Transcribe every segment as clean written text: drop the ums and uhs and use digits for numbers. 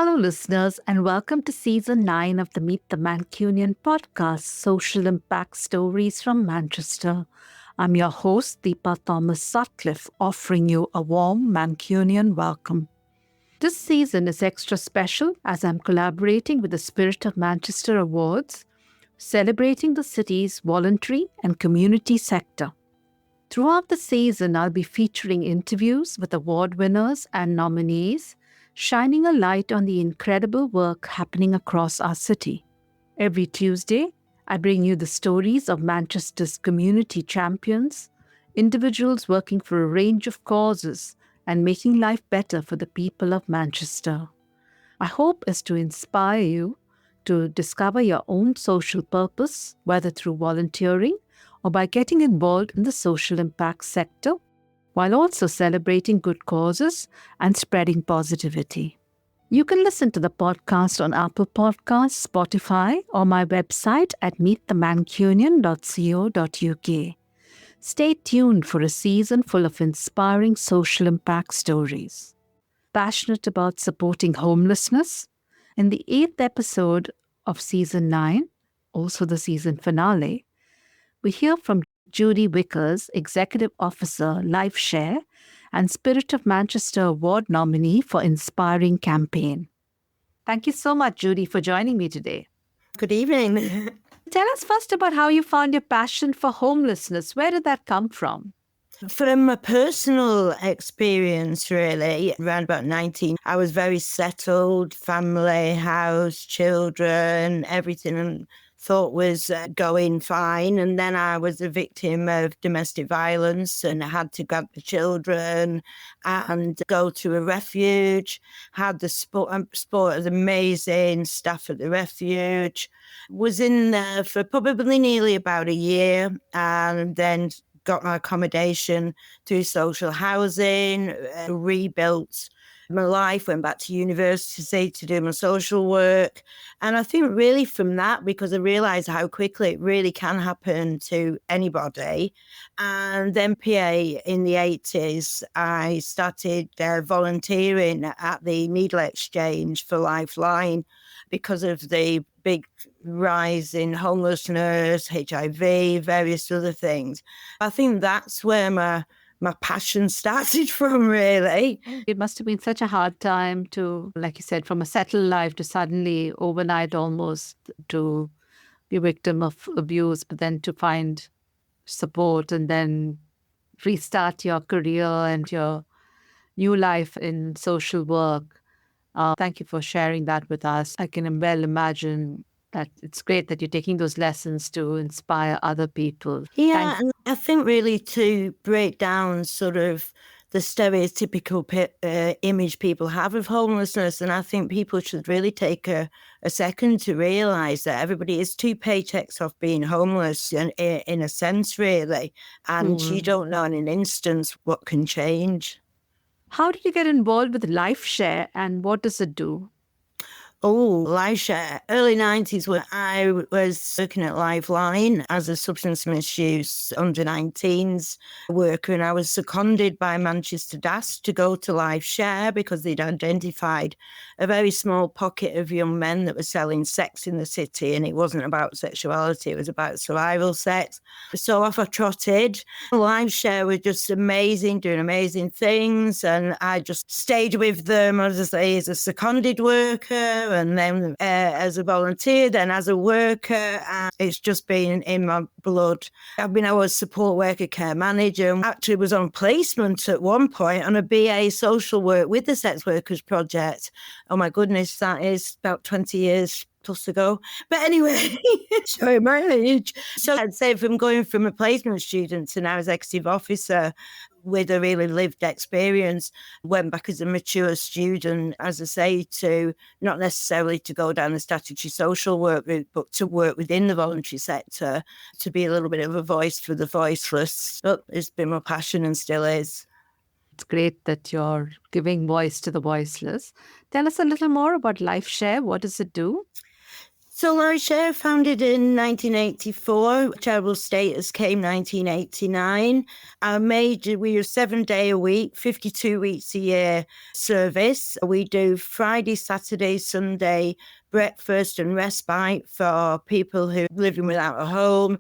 Hello, listeners, and welcome to Season 9 of the Meet the Mancunian podcast, Social Impact Stories from Manchester. I'm your host, Deepa Thomas-Sutcliffe, offering you a warm Mancunian welcome. This season is extra special as I'm collaborating with the Spirit of Manchester Awards, celebrating the city's voluntary and community sector. Throughout the season, I'll be featuring interviews with award winners and nominees, shining a light on the incredible work happening across our city. Every Tuesday, I bring you the stories of Manchester's community champions, individuals working for a range of causes and making life better for the people of Manchester. My hope is to inspire you to discover your own social purpose, whether through volunteering or by getting involved in the social impact sector, while also celebrating good causes and spreading positivity. You can listen to the podcast on Apple Podcasts, Spotify, or my website at meetthemancunian.co.uk. Stay tuned for a season full of inspiring social impact stories. Passionate about supporting homelessness? In the 8th episode of Season 9, also the season finale, we hear from Judy Vickers, Executive Officer, Lifeshare, and Spirit of Manchester Award nominee for Inspiring Campaign. Thank you so much, Judy, for joining me today. Good evening. Tell us first about how you found your passion for homelessness. Where did that come from? From a personal experience, really, around about 19, I was very settled, family, house, children, everything, and thought was going fine. And then I was a victim of domestic violence and I had to grab the children and go to a refuge. Had the sport was amazing, staff at the refuge. Was in there for probably nearly about a year and then got my accommodation through social housing, rebuilt my life, went back to university to do my social work. And I think really from that, because I realised how quickly it really can happen to anybody. And then PA in the 80s, I started volunteering at the Needle Exchange for Lifeline because of the big rise in homelessness, HIV, various other things. I think that's where my passion started from, really. It must have been such a hard time to, like you said, from a settled life to suddenly overnight almost to be a victim of abuse, but then to find support and then restart your career and your new life in social work. Thank you for sharing that with us. I can well imagine that it's great that you're taking those lessons to inspire other people. Yeah, and I think really to break down sort of the stereotypical image people have of homelessness. And I think people should really take a second to realise that everybody is 2 paychecks off being homeless in a sense, really. And you don't know in an instant what can change. How did you get involved with Lifeshare and what does it do? Oh, Lifeshare. Early 90s when I was working at Lifeline as a substance misuse under 19s worker, and I was seconded by Manchester DAS to go to Lifeshare because they'd identified a very small pocket of young men that were selling sex in the city, and it wasn't about sexuality, it was about survival sex. So off I trotted. Lifeshare were just amazing, doing amazing things, and I just stayed with them, as I say, as a seconded worker, and then as a volunteer, then as a worker. And it's just been in my blood. I was support worker, care manager, and actually was on placement at one point on a BA social work with the Sex Workers Project. Oh my goodness, that is about 20 years plus ago. But anyway, sorry, my age. So I'd say from going from a placement student to now executive officer with a really lived experience, went back as a mature student, as I say, to not necessarily to go down the statutory social work route, but to work within the voluntary sector, to be a little bit of a voice for the voiceless. But it's been my passion and still is. It's great that you're giving voice to the voiceless. Tell us a little more about Lifeshare. What does it do? So Lifeshare, founded in 1984, charitable status came 1989. We are 7 day a week, 52 weeks a year service. We do Friday, Saturday, Sunday breakfast and respite for people who are living without a home.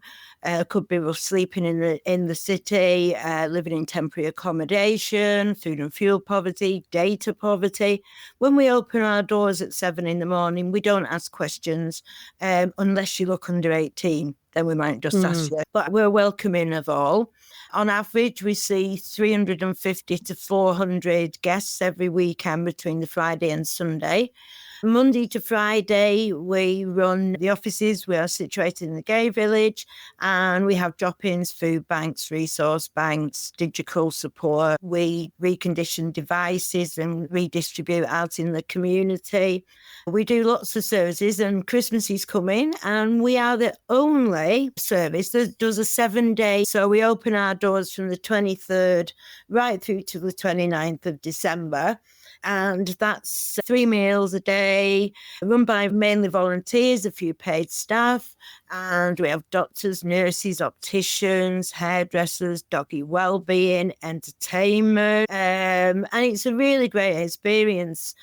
Could be sleeping in the city, living in temporary accommodation, food and fuel poverty, data poverty. When we open our doors at 7 a.m, we don't ask questions unless you look under 18. Then we might just ask you. But we're welcoming of all. On average, we see 350 to 400 guests every weekend between the Friday and Sunday. Monday to Friday, we run the offices. We are situated in the Gay Village, and we have drop-ins, food banks, resource banks, digital support. We recondition devices and redistribute out in the community. We do lots of services, and Christmas is coming, and we are the only service that does a 7-day. So we open our doors from the 23rd right through to the 29th of December. And that's 3 meals a day, run by mainly volunteers, a few paid staff. And we have doctors, nurses, opticians, hairdressers, doggy wellbeing, entertainment. And it's a really great experience.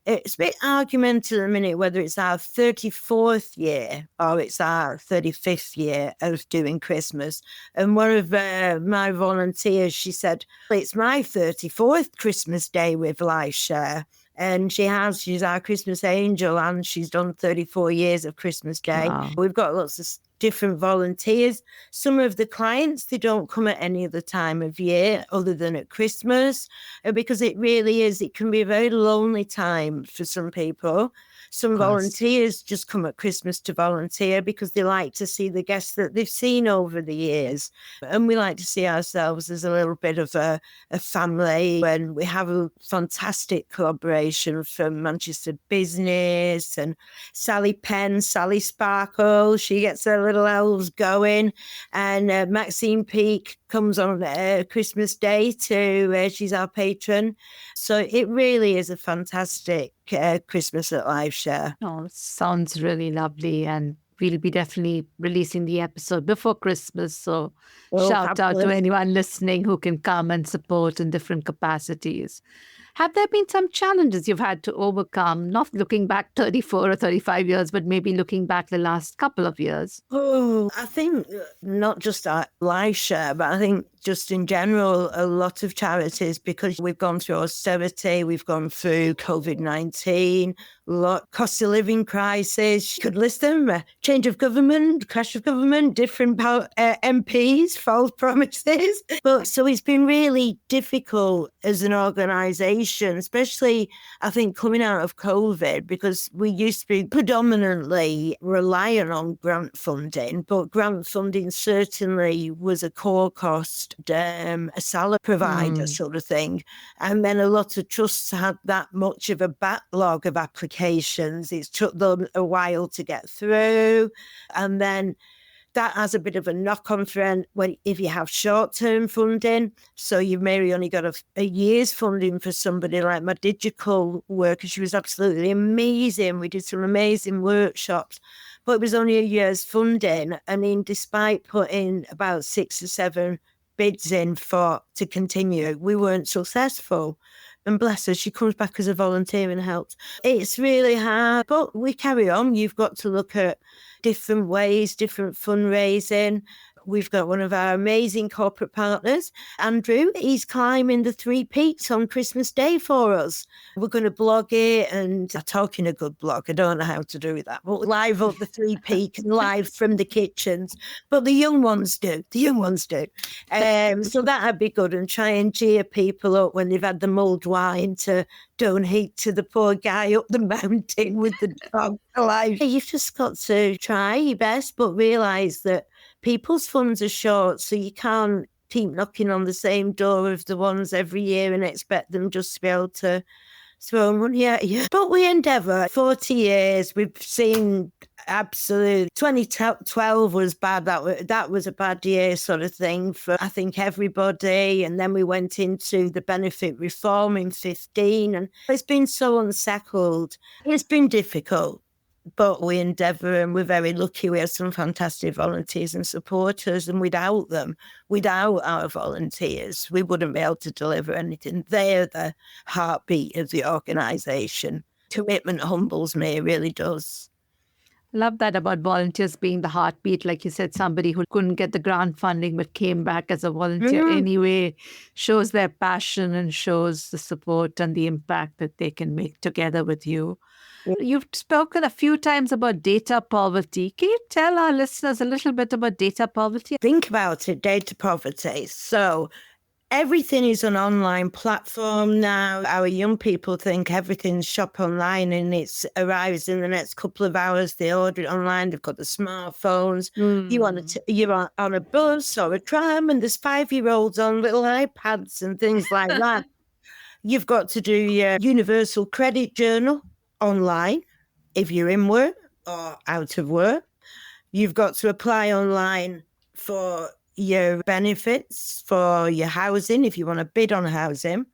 It's a bit argumentative at the minute whether it's our 34th year or it's our 35th year of doing Christmas. And one of my volunteers, she said, it's my 34th Christmas day with Lifeshare. And she's our Christmas angel, and she's done 34 years of Christmas Day. Wow. We've got lots of different volunteers. Some of the clients, they don't come at any other time of year other than at Christmas, because it can be a very lonely time for some people. Some volunteers just come at Christmas to volunteer because they like to see the guests that they've seen over the years. And we like to see ourselves as a little bit of a family. And we have a fantastic collaboration from Manchester Business and Sally Penn, Sally Sparkle. She gets her little elves going. And Maxine Peake comes on Christmas Day too. She's our patron. So it really is a fantastic Christmas at Lifeshare. Oh, sounds really lovely. And we'll be definitely releasing the episode before Christmas. So shout out to anyone listening who can come and support in different capacities. Have there been some challenges you've had to overcome, not looking back 34 or 35 years, but maybe looking back the last couple of years? Oh, I think not just at Lifeshare, but I think just in general, a lot of charities, because we've gone through austerity, we've gone through COVID-19, cost of living crisis, you could list them, change of government, crash of government, different MPs, false promises. But so it's been really difficult as an organisation, especially I think coming out of COVID, because we used to be predominantly reliant on grant funding, but grant funding certainly was a core cost, a salary provider sort of thing. And then a lot of trusts had that much of a backlog of applications. It took them a while to get through. And then that has a bit of a knock-on for if you have short-term funding. So you've maybe only got a year's funding for somebody like my digital worker. She was absolutely amazing. We did some amazing workshops, but it was only a year's funding. I mean, despite putting about 6 or 7 bids in to continue, we weren't successful. And bless her, she comes back as a volunteer and helps. It's really hard, but we carry on. You've got to look at different ways, different fundraising. We've got one of our amazing corporate partners, Andrew. He's climbing the 3 peaks on Christmas Day for us. We're going to blog it, and I'm talking a good blog. I don't know how to do that, but live up the 3 peaks and live from the kitchens. But the young ones do. So that'd be good, and try and cheer people up when they've had the mulled wine to donate to the poor guy up the mountain with the dog alive. You've just got to try your best, but realise that people's funds are short, so you can't keep knocking on the same door of the ones every year and expect them just to be able to throw money at you. But we endeavour. 40 years, we've seen absolute. 2012 was bad. That was a bad year sort of thing for, I think, everybody. And then we went into the benefit reform in 2015. And it's been so unsettled. It's been difficult. but we endeavour, and we're very lucky. We have some fantastic volunteers and supporters, and without them, without our volunteers, we wouldn't be able to deliver anything. They're the heartbeat of the organisation. Commitment humbles me, it really does. Love that about volunteers being the heartbeat. Like you said, somebody who couldn't get the grant funding but came back as a volunteer anyway, shows their passion and shows the support and the impact that they can make together with you. You've spoken a few times about data poverty. Can you tell our listeners a little bit about data poverty? Think about it, data poverty. So everything is an online platform now. Our young people think everything's shop online and it arrives in the next couple of hours. They order it online. They've got the smartphones. You're on a bus or a tram and there's 5-year-olds on little iPads and things like that. You've got to do your universal credit journal online if you're in work or out of work. You've got to apply online for your benefits, for your housing, if you want to bid on housing.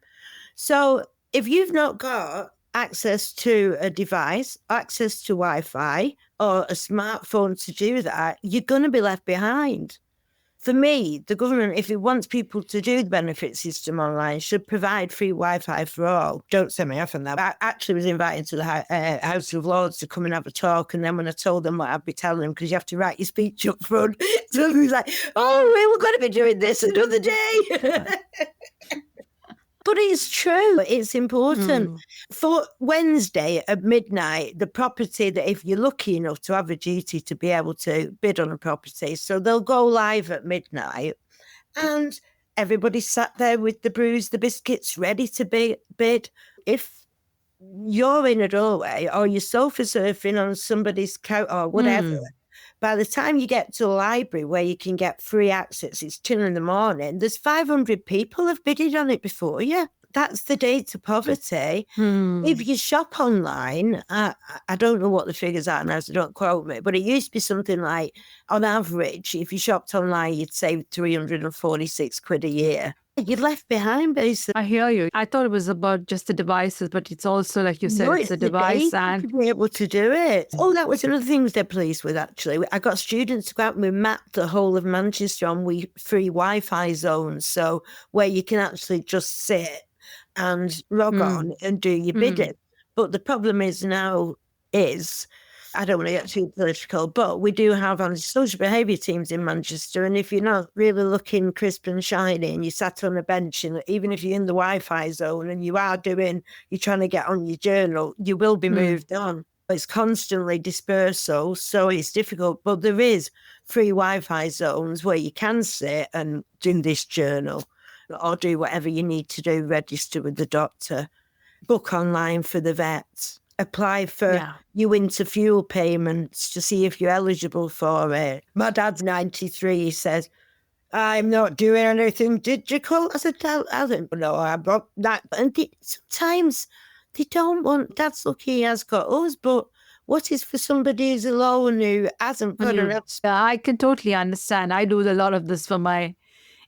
So if you've not got access to a device, access to Wi-Fi or a smartphone to do that, you're going to be left behind. For me, the government, if it wants people to do the benefit system online, should provide free Wi-Fi for all. Don't send me off on that. I actually was invited to the House of Lords to come and have a talk. And then when I told them what I'd be telling them, because you have to write your speech up front, so he was like, oh, we were going to be doing this another day. But it's true. It's important. For Wednesday at midnight, the property that if you're lucky enough to have a duty to be able to bid on a property, so they'll go live at midnight and everybody sat there with the brews, the biscuits ready to bid. If you're in a doorway or you're sofa surfing on somebody's couch or whatever, by the time you get to the library where you can get free access, it's 2 a.m, there's 500 people have bidded on it before you. That's the data poverty. If you shop online, I don't know what the figures are now, so don't quote me, but it used to be something like, on average, if you shopped online, you'd save 346 quid a year. You're left behind, basically. I hear you. I thought it was about just the devices, but it's also, like you said, it's a device and to be able to do it. Oh, that was another thing they're pleased with, actually. I got students to go out and we mapped the whole of Manchester on free Wi-Fi zones, so where you can actually just sit and log on and do your bidding. But the problem is now I don't want to get too political, but we do have antisocial behaviour teams in Manchester. And if you're not really looking crisp and shiny and you sat on a bench, and even if you're in the Wi-Fi zone and you're trying to get on your journal, you will be moved on. It's constantly dispersal, so it's difficult. But there is free Wi-Fi zones where you can sit and do this journal or do whatever you need to do, register with the doctor, book online for the vet, apply for your winter fuel payments to see if you're eligible for it. My dad's 93, he says, I'm not doing anything digital. I said, I don't know, I'm not that. And sometimes they don't want, Dad's lucky he has got us, but what is for somebody who's alone who hasn't got enough? Yeah, I can totally understand. I do a lot of this for my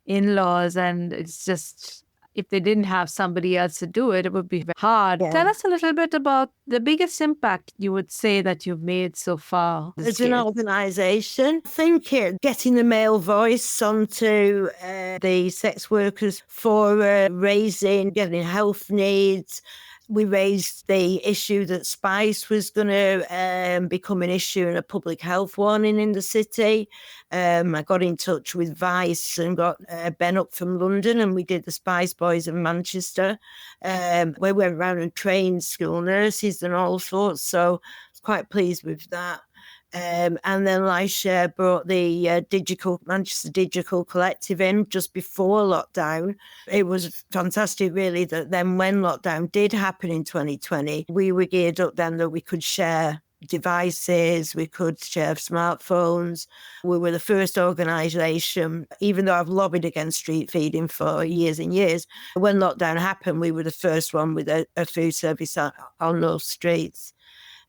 in-laws, and it's just, if they didn't have somebody else to do it, it would be hard. Tell us a little bit about the biggest impact you would say that you've made so far. As an organisation, I think getting the male voice onto the sex workers for getting health needs. We raised the issue that spice was going to become an issue and a public health warning in the city. I got in touch with Vice and got Ben up from London, and we did the Spice Boys in Manchester. We went around and trained school nurses and all sorts, so I was quite pleased with that. And then Lifeshare brought the Manchester Digital Collective in just before lockdown. It was fantastic, really, that then when lockdown did happen in 2020, we were geared up then that we could share devices, we could share smartphones. We were the first organisation, even though I've lobbied against street feeding for years and years, when lockdown happened, we were the first one with a food service on those streets.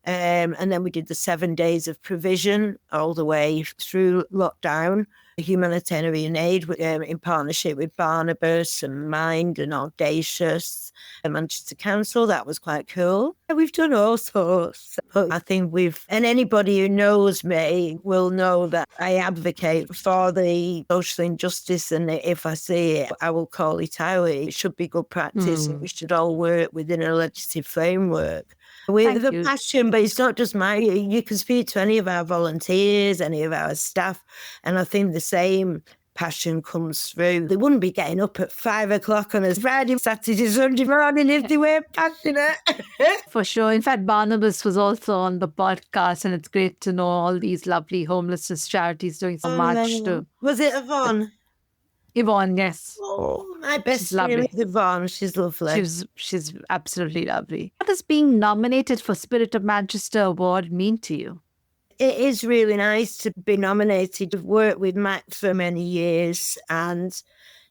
And then we did the 7 days of provision all the way through lockdown, humanitarian aid in partnership with Barnabas and Mind and Audacious and Manchester Council. That was quite cool. We've done all sorts. I think and anybody who knows me will know that I advocate for the social injustice, and if I see it, I will call it out. It should be good practice, and we should all work within a legislative framework. With a passion, but it's not just you can speak to any of our volunteers, any of our staff, and I think the same passion comes through. They wouldn't be getting up at 5 o'clock on a Friday, Saturday, Sunday morning if they weren't passionate. For sure. In fact, Barnabas was also on the podcast, and it's great to know all these lovely homelessness charities doing so much too. Was it Yvonne? Yvonne, yes. Oh, my best friend is Yvonne. She's lovely. She's absolutely lovely. What does being nominated for Spirit of Manchester Award mean to you? It is really nice to be nominated. I've worked with Matt for many years, and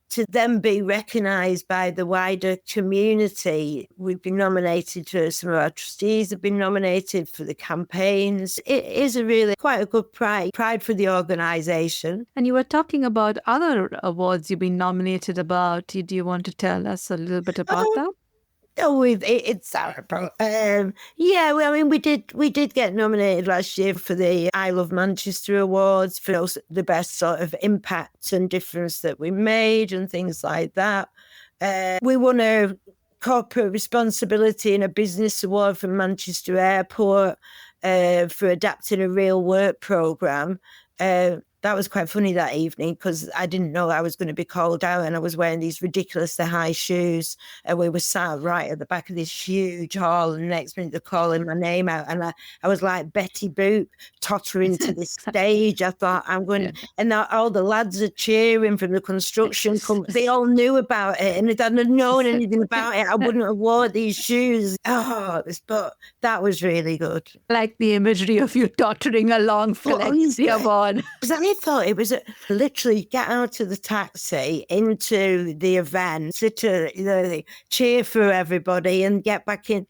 to then be recognised by the wider community. We've been nominated for some of our trustees have been nominated for the campaigns. It is quite a good pride for the organisation. And you were talking about other awards you've been nominated about. Do you want to tell us a little bit about that? Oh, it's horrible. We did get nominated last year for the I Love Manchester Awards for the best sort of impact and difference that we made and things like that. We won a corporate responsibility and a business award from Manchester Airport for adapting a real work programme. That was quite funny that evening because I didn't know I was going to be called out, and I was wearing these ridiculously high shoes, and we were sat right at the back of this huge hall, and the next minute they're calling my name out, and I was like Betty Boop tottering to the stage. I thought I'm going, and all the lads are cheering from the construction company. They all knew about it, and if I'd known anything about it, I wouldn't have worn these shoes. But that was really good. Like the imagery of you tottering along, Flexia on. I thought it was literally get out of the taxi into the event, cheer for everybody and get back in.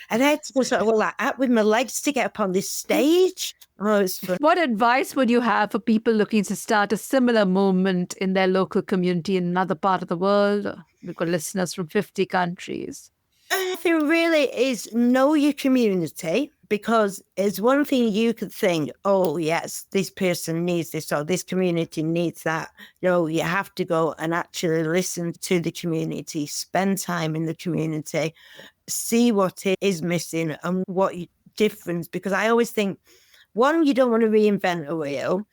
And I had to go sort of like that with my legs to get up on this stage. Oh, it was fun. What advice would you have for people looking to start a similar movement in their local community in another part of the world? We've got listeners from 50 countries. I think really is know your community, because it's one thing you could think, oh, yes, this person needs this or this community needs that. No, you have to go and actually listen to the community, spend time in the community, see what is missing and what difference. Because I always think, one, you don't want to reinvent a wheel.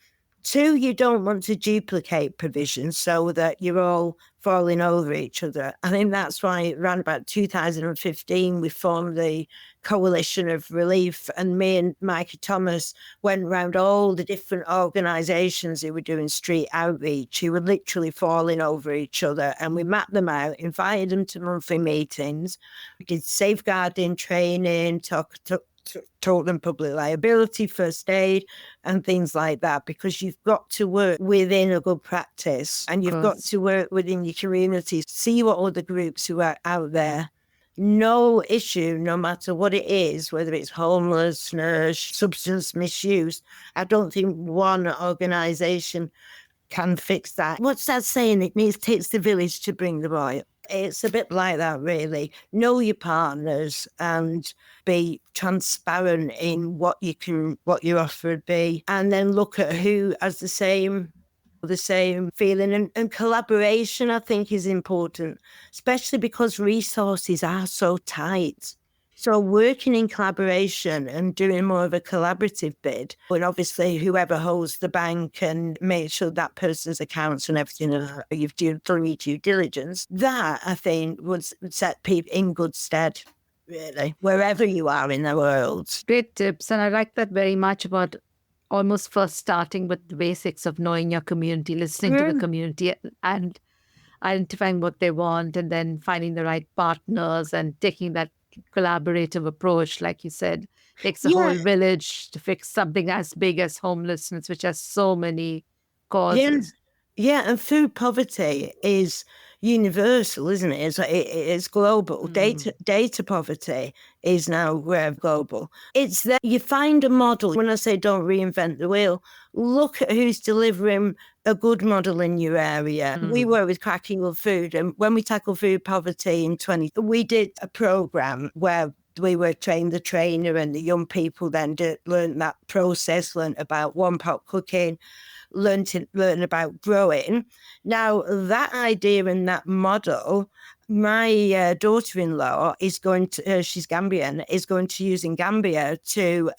Two, you don't want to duplicate provisions so that you're all falling over each other. I think that's why around about 2015, we formed the Coalition of Relief, and me and Mikey Thomas went around all the different organisations who were doing street outreach, who were literally falling over each other, and we mapped them out, invited them to monthly meetings. We did safeguarding training, taught them public liability, first aid, and things like that, because you've got to work within a good practice and you've got to work within your community, see what other groups who are out there. No issue, no matter what it is, whether it's homelessness, substance misuse, I don't think one organisation can fix that. What's that saying? It takes the village to bring the boy up. It's a bit like that, really. Know your partners and be transparent in what your offer would be, and then look at who has the same feeling. And collaboration, I think, is important, especially because resources are so tight. So working in collaboration and doing more of a collaborative bid, and obviously whoever holds the bank and make sure that person's accounts and everything, you've done your due diligence, that I think would set people in good stead, really, wherever you are in the world. Great tips. And I like that very much about almost first starting with the basics of knowing your community, listening to the community and identifying what they want, and then finding the right partners and taking that collaborative approach, like you said. Takes a whole village to fix something as big as homelessness, which has so many causes. And food poverty is universal, isn't it? It's global. Data poverty is now global. It's that you find a model. When I say don't reinvent the wheel, look at who's delivering a good model in your area. We work with Cracking Up Food, and when we tackled food poverty in 20, we did a program where we were trained the trainer, and the young people then learned that process, learned about one-pot cooking, learn about growing. Now, that idea and that model, my daughter-in-law is going to, she's Gambian, is going to use in Gambia to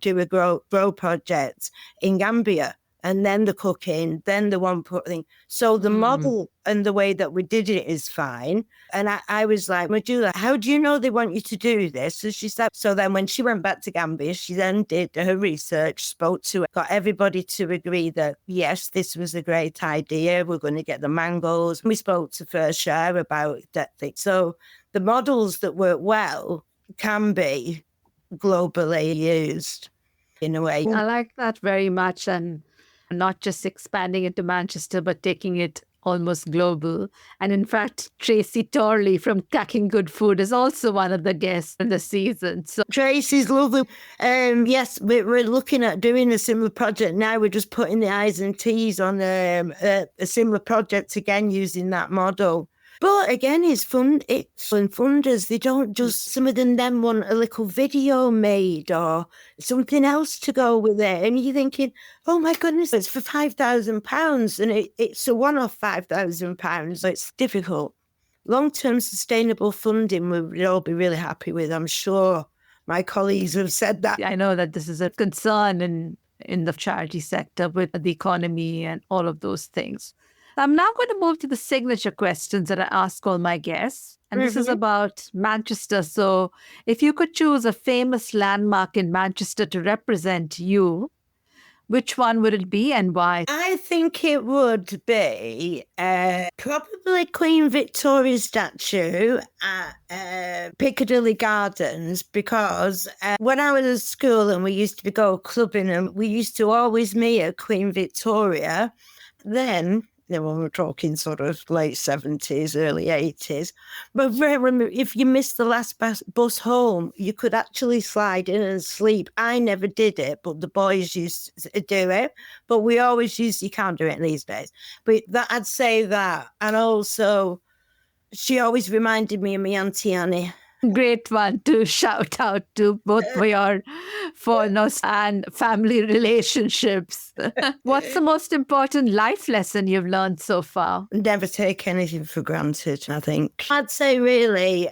do a grow project in Gambia. And then the cooking, then the one-pot thing. So the model and the way that we did it is fine. And I was like, Majula, how do you know they want you to do this? So she said, so then when she went back to Gambia, she then did her research, got everybody to agree that, yes, this was a great idea. We're going to get the mangoes. We spoke to First Share about that thing. So the models that work well can be globally used in a way. I like that very much. And not just expanding into Manchester, but taking it almost global. And in fact, Tracy Torley from Cooking Good Food is also one of the guests in the season. So Tracy's lovely. Yes, we're looking at doing a similar project now. We're just putting the I's and T's on a similar project again using that model. But again, it's fun. It's fun funders. They don't just, some of them then want a little video made or something else to go with it. And you're thinking, oh my goodness, it's for £5,000 and it's a one-off £5,000. So it's difficult. Long-term sustainable funding we would all be really happy with. I'm sure my colleagues have said that. I know that this is a concern in the charity sector with the economy and all of those things. I'm now going to move to the signature questions that I ask all my guests. And this is about Manchester. So if you could choose a famous landmark in Manchester to represent you, which one would it be and why? I think it would be probably Queen Victoria's statue at Piccadilly Gardens, because when I was at school and we used to go clubbing and we used to always meet at Queen Victoria, then when we're talking sort of late 70s, early 80s. But remember, if you missed the last bus home, you could actually slide in and sleep. I never did it, but the boys used to do it. But we always you can't do it these days. But I'd say that. And also, she always reminded me of my Auntie Annie. Great one to shout out to, both for your fondness and family relationships. What's the most important life lesson you've learned so far? Never take anything for granted, I think. I'd say really,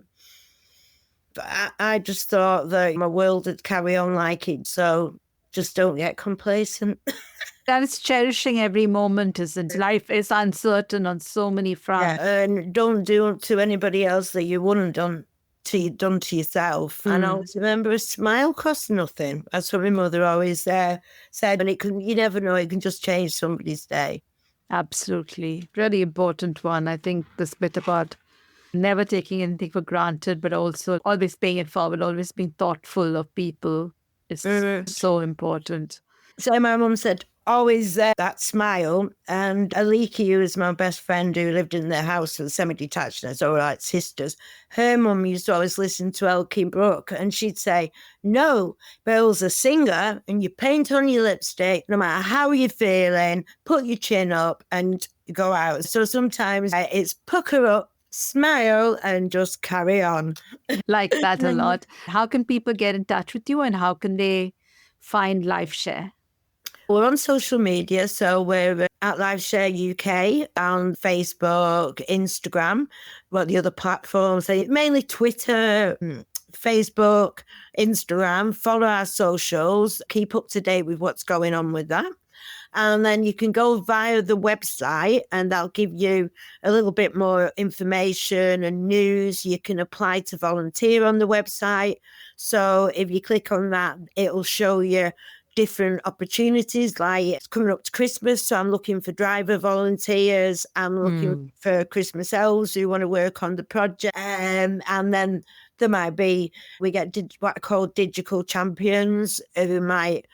I just thought that my world would carry on like it, so just don't get complacent. That is cherishing every moment, isn't it? Life is uncertain on so many fronts. Yeah, and don't do to anybody else that you wouldn't done to yourself. And always remember, a smile costs nothing. That's what my mother always said. And you never know, it can just change somebody's day. Absolutely. Really important one. I think this bit about never taking anything for granted, but also always paying it forward, always being thoughtful of people is so important. So my mum said, always that smile. And Aliki, who was my best friend who lived in their house with semi-detached, and so like sisters, her mum used to always listen to Elkie Brooke, and she'd say, no, Bill's a singer and you paint on your lipstick, no matter how you're feeling, put your chin up and go out. So sometimes it's pucker up, smile and just carry on. Like that a lot. How can people get in touch with you and how can they find Lifeshare? We're on social media, so we're at Lifeshare UK on Facebook, Instagram, the other platforms, mainly Twitter, Facebook, Instagram. Follow our socials, keep up to date with what's going on with that. And then you can go via the website and that'll give you a little bit more information and news. You can apply to volunteer on the website. So if you click on that, it'll show you different opportunities, like it's coming up to Christmas, so I'm looking for driver volunteers. I'm looking for Christmas elves who want to work on the project. And then there might be, we get what I call digital champions who might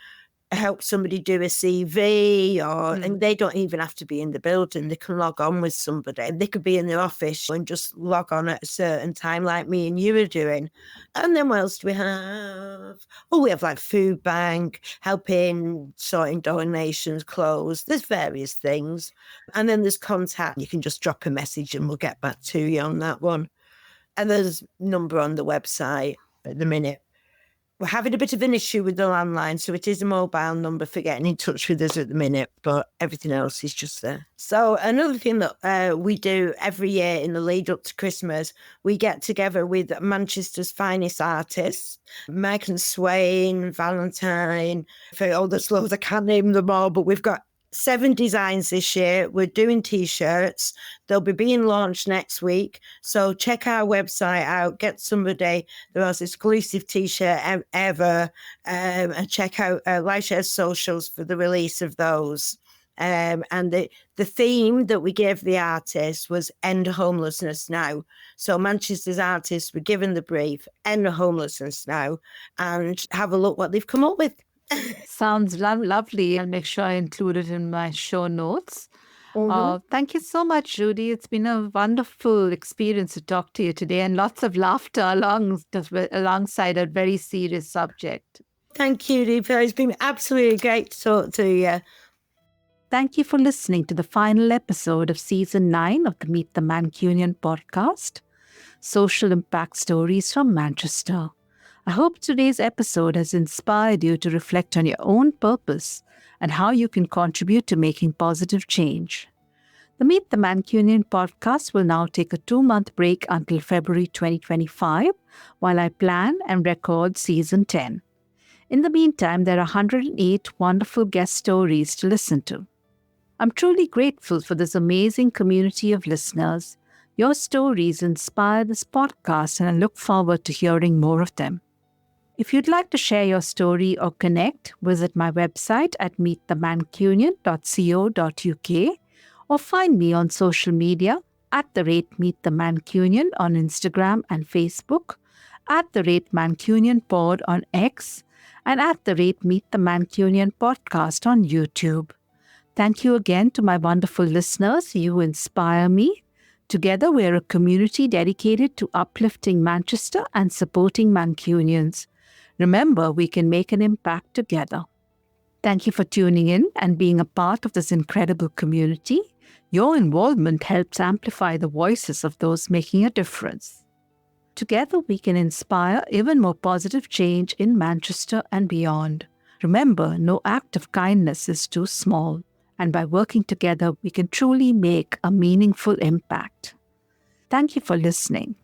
help somebody do a CV, and they don't even have to be in the building. They can log on with somebody. They could be in their office and just log on at a certain time like me and you are doing. And then what else do we have? Oh, we have like food bank, helping sorting donations, clothes. There's various things. And then there's contact. You can just drop a message and we'll get back to you on that one. And there's number on the website at the minute. We're having a bit of an issue with the landline, so it is a mobile number for getting in touch with us at the minute, but everything else is just there. So another thing that we do every year in the lead up to Christmas, we get together with Manchester's finest artists, Megan Swain, Valentine, for all the slows, I can't name them all, but we've got 7 designs this year. We're doing T-shirts. They'll be being launched next week. So check our website out, get somebody the most exclusive T-shirt ever, and check out Lifeshare's socials for the release of those. And the theme that we gave the artists was End Homelessness Now. So Manchester's artists were given the brief, End Homelessness Now, and have a look what they've come up with. Sounds lovely. I'll make sure I include it in my show notes. Thank you so much, Judy. It's been a wonderful experience to talk to you today, and lots of laughter alongside a very serious subject. Thank you, Deepa. It's been absolutely great to talk to you. Thank you for listening to the final episode of Season 9 of the Meet the Mancunian podcast, Social Impact Stories from Manchester. I hope today's episode has inspired you to reflect on your own purpose and how you can contribute to making positive change. The Meet the Mancunian podcast will now take a 2-month break until February 2025 while I plan and record Season 10. In the meantime, there are 108 wonderful guest stories to listen to. I'm truly grateful for this amazing community of listeners. Your stories inspire this podcast, and I look forward to hearing more of them. If you'd like to share your story or connect, visit my website at meetthemancunian.co.uk or find me on social media @MeetTheMancunian on Instagram and Facebook, @MancunianPod on X, and @MeetTheMancunian podcast on YouTube. Thank you again to my wonderful listeners. You inspire me. Together, we're a community dedicated to uplifting Manchester and supporting Mancunians. Remember, we can make an impact together. Thank you for tuning in and being a part of this incredible community. Your involvement helps amplify the voices of those making a difference. Together, we can inspire even more positive change in Manchester and beyond. Remember, no act of kindness is too small, and by working together, we can truly make a meaningful impact. Thank you for listening.